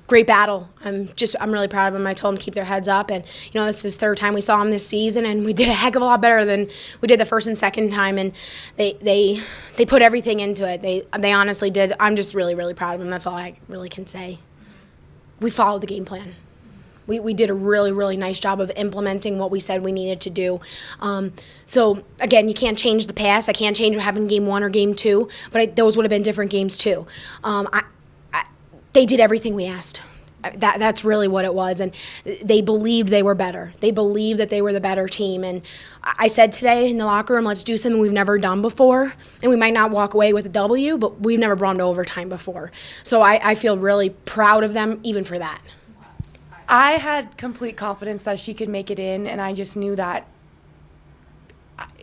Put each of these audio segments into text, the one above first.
great battle. I'm really proud of them. I told them to keep their heads up, and this is the third time we saw them this season, and we did a heck of a lot better than we did the first and second time, and they put everything into it. They honestly did. I'm just really, really proud of them. That's all I really can say. We followed the game plan. We did a really, really nice job of implementing what we said we needed to do. So, again, you can't change the past. I can't change what happened in game 1 or game 2, but those would have been different games too. They did everything we asked. That's really what it was, and they believed they were better. They believed that they were the better team, and I said today in the locker room, let's do something we've never done before, and we might not walk away with a W, but we've never brought to overtime before. So I feel really proud of them even for that. I had complete confidence that she could make it in, and I just knew that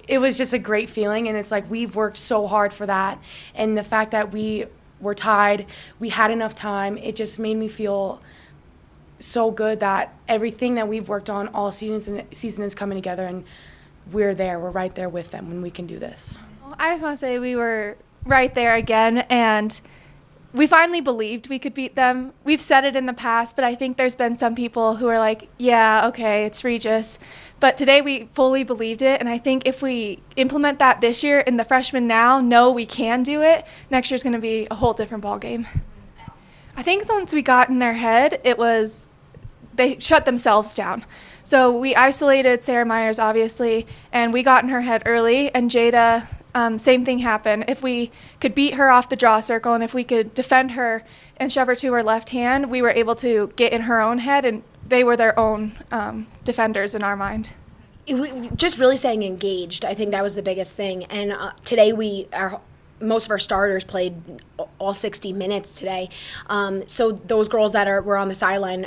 it was just a great feeling, and it's like we've worked so hard for that, and the fact that we were tied, we had enough time, it just made me feel so good that everything that we've worked on all season is coming together, and we're right there with them when we can do this. Well, I just want to say we were right there again, and we finally believed we could beat them. We've said it in the past, but I think there's been some people who are like, yeah, okay, it's Regis. But today we fully believed it, and I think if we implement that this year and the freshmen now know we can do it, next year's going to be a whole different ballgame. I think once we got in their head, they shut themselves down. So we isolated Sarah Myers, obviously, and we got in her head early, and Jada, same thing happened. If we could beat her off the draw circle and if we could defend her and shove her to her left hand, we were able to get in her own head, and they were their own defenders in our mind. Just really staying engaged, I think that was the biggest thing. And today most of our starters played all 60 minutes today. So those girls that were on the sideline,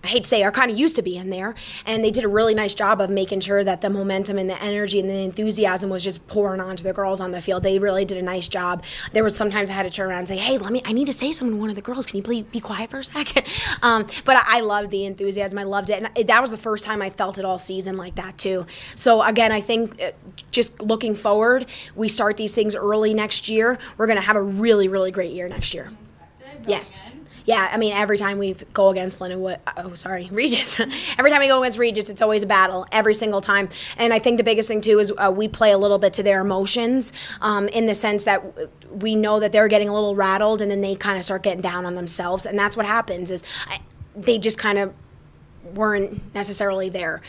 I hate to say, are kind of used to being there, and they did a really nice job of making sure that the momentum and the energy and the enthusiasm was just pouring onto the girls on the field. They really did a nice job. There was sometimes I had to turn around and say, hey, I need to say something to one of the girls. Can you please be quiet for a second? But I loved the enthusiasm. I loved it, and that was the first time I felt it all season like that too. So again, I think just looking forward, we start these things early next year. We're going to have a really, really great year next year. Yes. Yeah, I mean, every time we go against Regis. Every time we go against Regis, it's always a battle, every single time. And I think the biggest thing, too, is we play a little bit to their emotions in the sense that we know that they're getting a little rattled, and then they kind of start getting down on themselves. And that's what happens is they just kind of weren't necessarily there.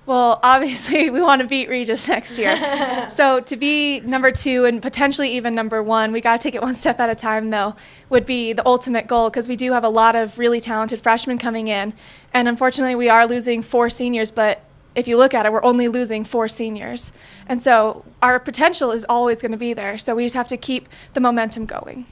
Well, obviously, we want to beat Regis next year. So to be number 2 and potentially even number 1, we got to take it one step at a time, though, would be the ultimate goal, because we do have a lot of really talented freshmen coming in. And unfortunately, we are losing 4 seniors, but if you look at it, we're only losing 4 seniors. And so our potential is always going to be there. So we just have to keep the momentum going.